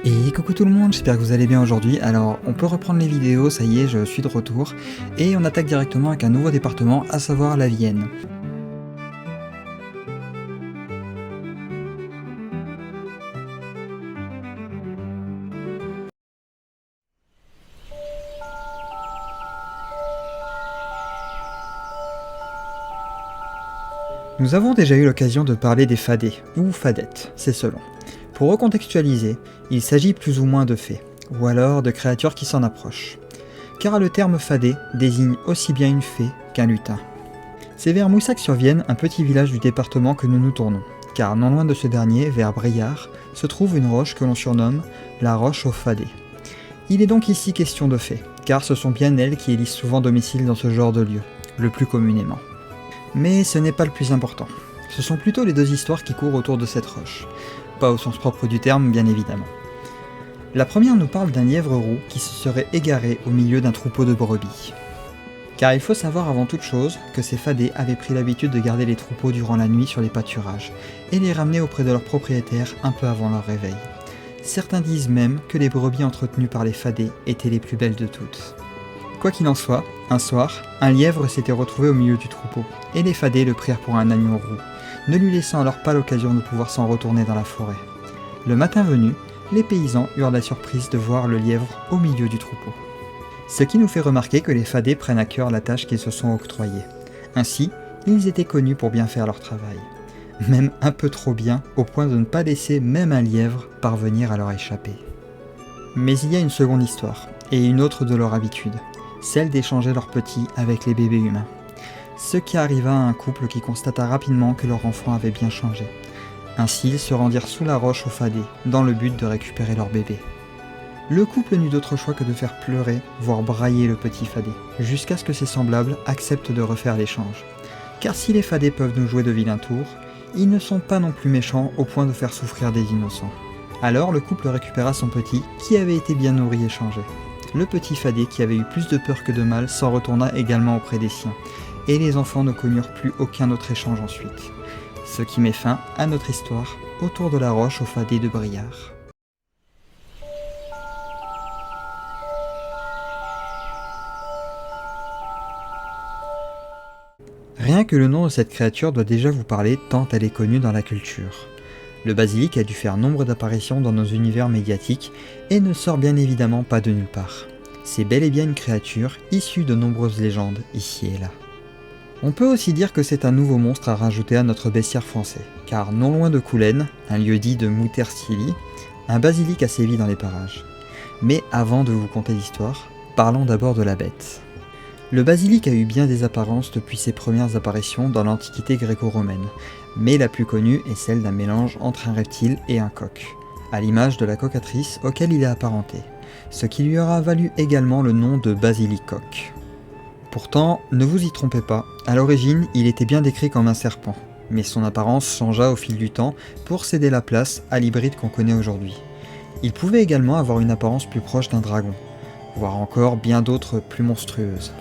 Et coucou tout le monde, j'espère que vous allez bien aujourd'hui. Alors, on peut reprendre les vidéos, ça y est, je suis de retour. Et on attaque directement avec un nouveau département, à savoir la Vienne. Nous avons déjà eu l'occasion de parler des fadets, ou fadettes, c'est selon. Pour recontextualiser, il s'agit plus ou moins de fées, ou alors de créatures qui s'en approchent. Car le terme fadet désigne aussi bien une fée qu'un lutin. C'est vers Moussac-sur-Vienne, un petit village du département, que nous nous tournons, car non loin de ce dernier, vers Briard, se trouve une roche que l'on surnomme la roche aux fadets. Il est donc ici question de fées, car ce sont bien elles qui élisent souvent domicile dans ce genre de lieu, le plus communément. Mais ce n'est pas le plus important. Ce sont plutôt les deux histoires qui courent autour de cette roche. Pas au sens propre du terme, bien évidemment. La première nous parle d'un lièvre roux qui se serait égaré au milieu d'un troupeau de brebis. Car il faut savoir avant toute chose que ces fadets avaient pris l'habitude de garder les troupeaux durant la nuit sur les pâturages, et les ramener auprès de leurs propriétaires un peu avant leur réveil. Certains disent même que les brebis entretenues par les fadets étaient les plus belles de toutes. Quoi qu'il en soit, un soir, un lièvre s'était retrouvé au milieu du troupeau, et les fadets le prirent pour un agneau roux, ne lui laissant alors pas l'occasion de pouvoir s'en retourner dans la forêt. Le matin venu, les paysans eurent la surprise de voir le lièvre au milieu du troupeau. Ce qui nous fait remarquer que les fadets prennent à cœur la tâche qu'ils se sont octroyée. Ainsi, ils étaient connus pour bien faire leur travail. Même un peu trop bien, au point de ne pas laisser même un lièvre parvenir à leur échapper. Mais il y a une seconde histoire, et une autre de leur habitude, celle d'échanger leurs petits avec les bébés humains. Ce qui arriva à un couple qui constata rapidement que leur enfant avait bien changé. Ainsi, ils se rendirent sous la roche aux fadets, dans le but de récupérer leur bébé. Le couple n'eut d'autre choix que de faire pleurer, voire brailler le petit fadet, jusqu'à ce que ses semblables acceptent de refaire l'échange. Car si les fadets peuvent nous jouer de vilains tours, ils ne sont pas non plus méchants au point de faire souffrir des innocents. Alors le couple récupéra son petit, qui avait été bien nourri et changé. Le petit fadet, qui avait eu plus de peur que de mal, s'en retourna également auprès des siens, et les enfants ne connurent plus aucun autre échange ensuite. Ce qui met fin à notre histoire autour de la roche aux fadets de Briard. Rien que le nom de cette créature doit déjà vous parler tant elle est connue dans la culture. Le basilic a dû faire nombre d'apparitions dans nos univers médiatiques et ne sort bien évidemment pas de nulle part. C'est bel et bien une créature issue de nombreuses légendes ici et là. On peut aussi dire que c'est un nouveau monstre à rajouter à notre bestiaire français, car non loin de Coulennes, un lieu dit de Moutersilly, un basilic a sévi dans les parages. Mais avant de vous conter l'histoire, parlons d'abord de la bête. Le basilic a eu bien des apparences depuis ses premières apparitions dans l'Antiquité gréco-romaine, mais la plus connue est celle d'un mélange entre un reptile et un coq, à l'image de la cocatrice auquel il est apparenté, ce qui lui aura valu également le nom de basilicoque. Pourtant, ne vous y trompez pas, à l'origine il était bien décrit comme un serpent, mais son apparence changea au fil du temps pour céder la place à l'hybride qu'on connaît aujourd'hui. Il pouvait également avoir une apparence plus proche d'un dragon, voire encore bien d'autres plus monstrueuses.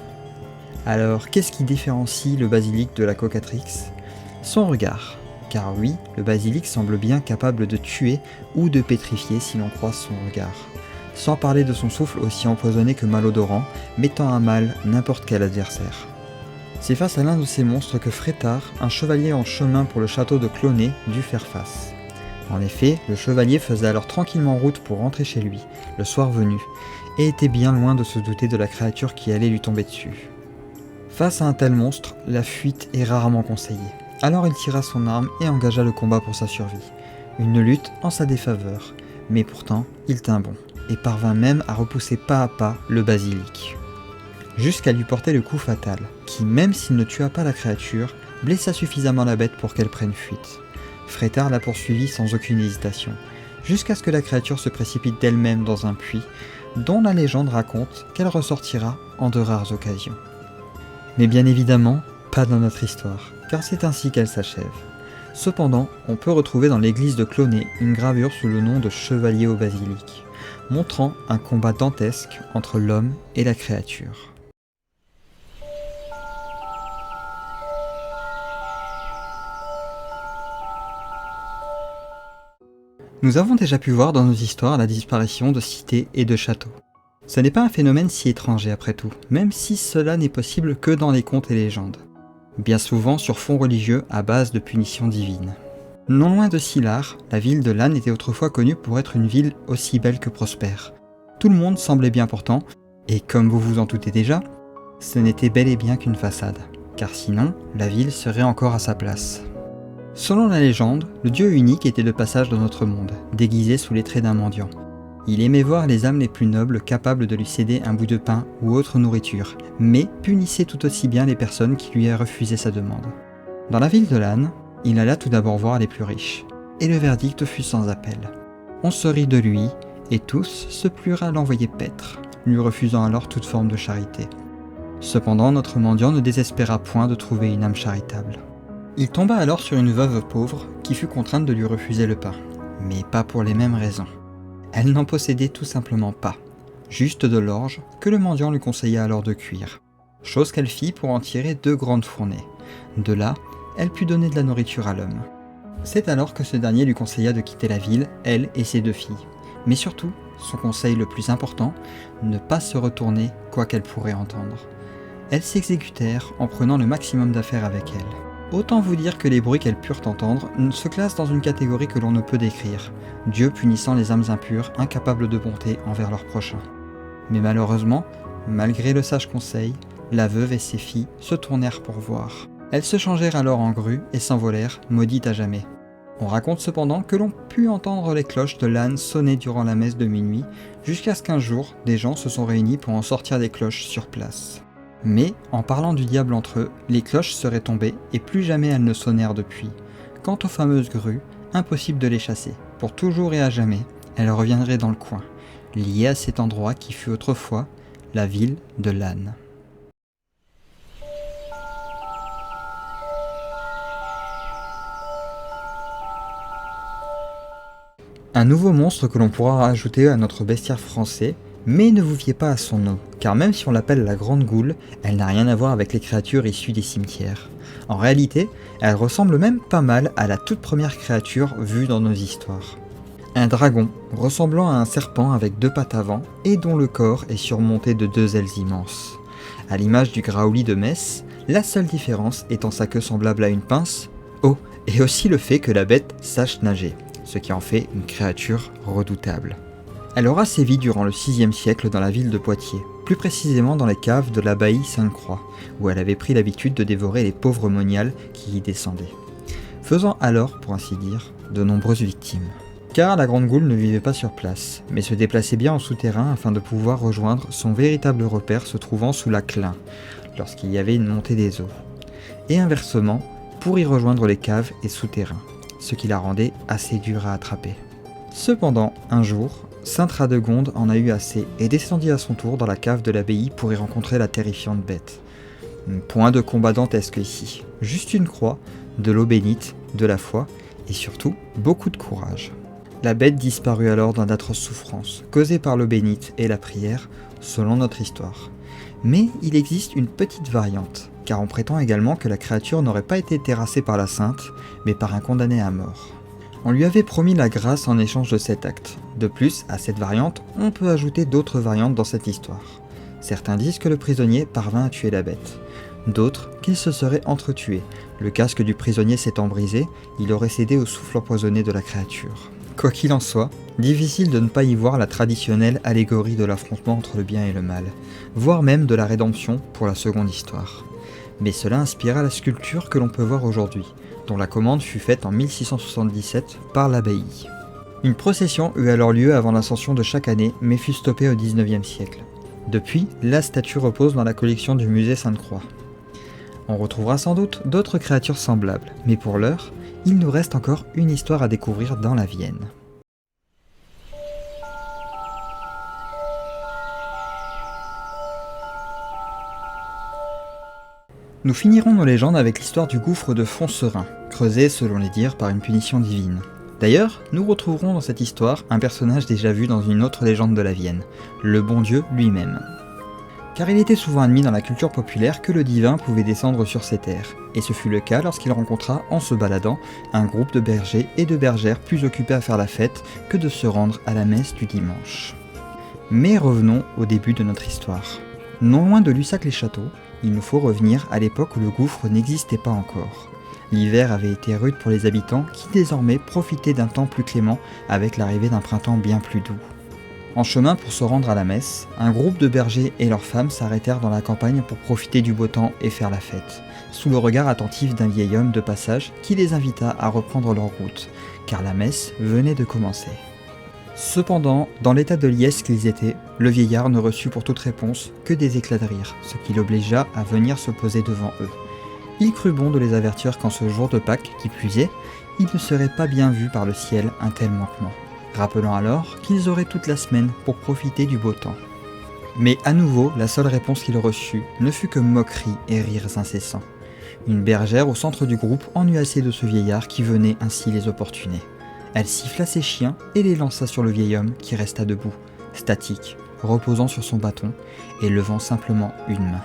Alors, qu'est-ce qui différencie le basilic de la cocatrix ? Son regard. Car oui, le basilic semble bien capable de tuer ou de pétrifier si l'on croise son regard. Sans parler de son souffle aussi empoisonné que malodorant, mettant à mal n'importe quel adversaire. C'est face à l'un de ces monstres que Frétard, un chevalier en chemin pour le château de Clonay, dut faire face. En effet, le chevalier faisait alors tranquillement route pour rentrer chez lui, le soir venu, et était bien loin de se douter de la créature qui allait lui tomber dessus. Face à un tel monstre, la fuite est rarement conseillée. Alors il tira son arme et engagea le combat pour sa survie. Une lutte en sa défaveur, mais pourtant il tint bon, et parvint même à repousser pas à pas le basilic. Jusqu'à lui porter le coup fatal, qui même s'il ne tua pas la créature, blessa suffisamment la bête pour qu'elle prenne fuite. Frétard la poursuivit sans aucune hésitation, jusqu'à ce que la créature se précipite d'elle-même dans un puits, dont la légende raconte qu'elle ressortira en de rares occasions. Mais bien évidemment, pas dans notre histoire, car c'est ainsi qu'elle s'achève. Cependant, on peut retrouver dans l'église de Clonay une gravure sous le nom de Chevalier au basilic, montrant un combat dantesque entre l'homme et la créature. Nous avons déjà pu voir dans nos histoires la disparition de cités et de châteaux. Ce n'est pas un phénomène si étranger après tout, même si cela n'est possible que dans les contes et légendes. Bien souvent sur fond religieux à base de punitions divines. Non loin de Sillars, la ville de Lannes était autrefois connue pour être une ville aussi belle que prospère. Tout le monde semblait bien portant, et comme vous vous en doutez déjà, ce n'était bel et bien qu'une façade, car sinon, la ville serait encore à sa place. Selon la légende, le dieu unique était de passage dans notre monde, déguisé sous les traits d'un mendiant. Il aimait voir les âmes les plus nobles capables de lui céder un bout de pain ou autre nourriture, mais punissait tout aussi bien les personnes qui lui refusaient sa demande. Dans la ville de Lannes, il alla tout d'abord voir les plus riches, et le verdict fut sans appel. On se rit de lui, et tous se plurent à l'envoyer paître, lui refusant alors toute forme de charité. Cependant, notre mendiant ne désespéra point de trouver une âme charitable. Il tomba alors sur une veuve pauvre qui fut contrainte de lui refuser le pain, mais pas pour les mêmes raisons. Elle n'en possédait tout simplement pas, juste de l'orge que le mendiant lui conseilla alors de cuire, chose qu'elle fit pour en tirer 2 grandes fournées. De là, elle put donner de la nourriture à l'homme. C'est alors que ce dernier lui conseilla de quitter la ville, elle et ses 2 filles. Mais surtout, son conseil le plus important, ne pas se retourner quoi qu'elle pourrait entendre. Elles s'exécutèrent en prenant le maximum d'affaires avec elles. Autant vous dire que les bruits qu'elles purent entendre se classent dans une catégorie que l'on ne peut décrire, Dieu punissant les âmes impures, incapables de bonté envers leurs prochains. Mais malheureusement, malgré le sage conseil, la veuve et ses filles se tournèrent pour voir. Elles se changèrent alors en grues et s'envolèrent, maudites à jamais. On raconte cependant que l'on put entendre les cloches de Lannes sonner durant la messe de minuit, jusqu'à ce qu'un jour, des gens se sont réunis pour en sortir des cloches sur place. Mais, en parlant du diable entre eux, les cloches seraient tombées et plus jamais elles ne sonnèrent depuis. Quant aux fameuses grues, impossible de les chasser. Pour toujours et à jamais, elles reviendraient dans le coin, liées à cet endroit qui fut autrefois la ville de Lannes. Un nouveau monstre que l'on pourra rajouter à notre bestiaire français, mais ne vous fiez pas à son nom, car même si on l'appelle la Grande Goule, elle n'a rien à voir avec les créatures issues des cimetières. En réalité, elle ressemble même pas mal à la toute première créature vue dans nos histoires. Un dragon, ressemblant à un serpent avec 2 pattes avant, et dont le corps est surmonté de 2 ailes immenses. À l'image du graouli de Metz, la seule différence étant sa queue semblable à une pince, oh, et aussi le fait que la bête sache nager, ce qui en fait une créature redoutable. Elle aura sévi durant le VIe siècle dans la ville de Poitiers, plus précisément dans les caves de l'abbaye Sainte-Croix, où elle avait pris l'habitude de dévorer les pauvres moniales qui y descendaient, faisant alors, pour ainsi dire, de nombreuses victimes. Car la Grande Goule ne vivait pas sur place, mais se déplaçait bien en souterrain afin de pouvoir rejoindre son véritable repère se trouvant sous la Clain, lorsqu'il y avait une montée des eaux, et inversement, pour y rejoindre les caves et souterrains, ce qui la rendait assez dure à attraper. Cependant, un jour, Sainte Radegonde en a eu assez et descendit à son tour dans la cave de l'abbaye pour y rencontrer la terrifiante bête. Point de combat dantesque ici, juste une croix, de l'eau bénite, de la foi et surtout beaucoup de courage. La bête disparut alors dans d'atroces souffrances, causées par l'eau bénite et la prière, selon notre histoire. Mais il existe une petite variante, car on prétend également que la créature n'aurait pas été terrassée par la sainte, mais par un condamné à mort. On lui avait promis la grâce en échange de cet acte. De plus, à cette variante, on peut ajouter d'autres variantes dans cette histoire. Certains disent que le prisonnier parvint à tuer la bête. D'autres, qu'il se serait entretué. Le casque du prisonnier s'étant brisé, il aurait cédé au souffle empoisonné de la créature. Quoi qu'il en soit, difficile de ne pas y voir la traditionnelle allégorie de l'affrontement entre le bien et le mal, voire même de la rédemption pour la seconde histoire. Mais cela inspira la sculpture que l'on peut voir aujourd'hui, dont la commande fut faite en 1677 par l'abbaye. Une procession eut alors lieu avant l'ascension de chaque année, mais fut stoppée au XIXe siècle. Depuis, la statue repose dans la collection du musée Sainte-Croix. On retrouvera sans doute d'autres créatures semblables, mais pour l'heure, il nous reste encore une histoire à découvrir dans la Vienne. Nous finirons nos légendes avec l'histoire du gouffre de Fonserin, creusé selon les dires par une punition divine. D'ailleurs, nous retrouverons dans cette histoire un personnage déjà vu dans une autre légende de la Vienne, le bon Dieu lui-même. car il était souvent admis dans la culture populaire que le divin pouvait descendre sur ces terres, et ce fut le cas lorsqu'il rencontra, en se baladant, un groupe de bergers et de bergères plus occupés à faire la fête que de se rendre à la messe du dimanche. Mais revenons au début de notre histoire. Non loin de Lussac-les-Châteaux, il nous faut revenir à l'époque où le gouffre n'existait pas encore. L'hiver avait été rude pour les habitants qui désormais profitaient d'un temps plus clément avec l'arrivée d'un printemps bien plus doux. En chemin pour se rendre à la messe, un groupe de bergers et leurs femmes s'arrêtèrent dans la campagne pour profiter du beau temps et faire la fête, sous le regard attentif d'un vieil homme de passage qui les invita à reprendre leur route, car la messe venait de commencer. Cependant, dans l'état de liesse qu'ils étaient, le vieillard ne reçut pour toute réponse que des éclats de rire, ce qui l'obligea à venir se poser devant eux. Il crut bon de les avertir qu'en ce jour de Pâques, qui plus est, il ne serait pas bien vu par le ciel un tel manquement, rappelant alors qu'ils auraient toute la semaine pour profiter du beau temps. Mais à nouveau, la seule réponse qu'il reçut ne fut que moqueries et rires incessants. Une bergère au centre du groupe ennuya assez de ce vieillard qui venait ainsi les importuner. Elle siffla ses chiens et les lança sur le vieil homme qui resta debout, statique, reposant sur son bâton et levant simplement une main.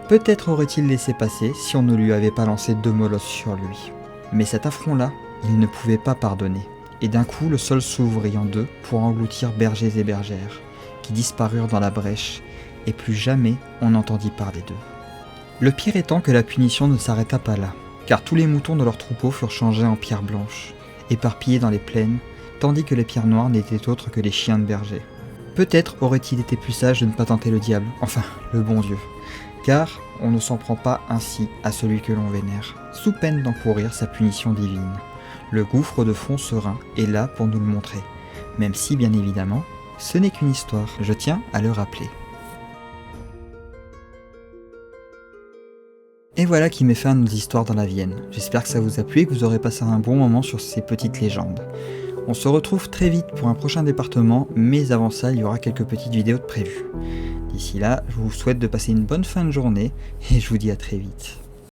Peut-être aurait-il laissé passer si on ne lui avait pas lancé 2 molosses sur lui. Mais cet affront-là, il ne pouvait pas pardonner, et d'un coup le sol s'ouvrit en deux pour engloutir bergers et bergères, qui disparurent dans la brèche, et plus jamais on n'entendit parler d'eux. Le pire étant que la punition ne s'arrêta pas là, car tous les moutons de leur troupeau furent changés en pierres blanches, éparpillés dans les plaines, tandis que les pierres noires n'étaient autres que les chiens de berger. Peut-être aurait-il été plus sage de ne pas tenter le diable, enfin, le bon Dieu. Car on ne s'en prend pas ainsi à celui que l'on vénère, sous peine d'encourir sa punition divine. Le gouffre de fond serein est là pour nous le montrer, même si bien évidemment, ce n'est qu'une histoire, je tiens à le rappeler. Et voilà qui met fin à nos histoires dans la Vienne. J'espère que ça vous a plu et que vous aurez passé un bon moment sur ces petites légendes. On se retrouve très vite pour un prochain département, mais avant ça, il y aura quelques petites vidéos de prévues. D'ici là, je vous souhaite de passer une bonne fin de journée et je vous dis à très vite.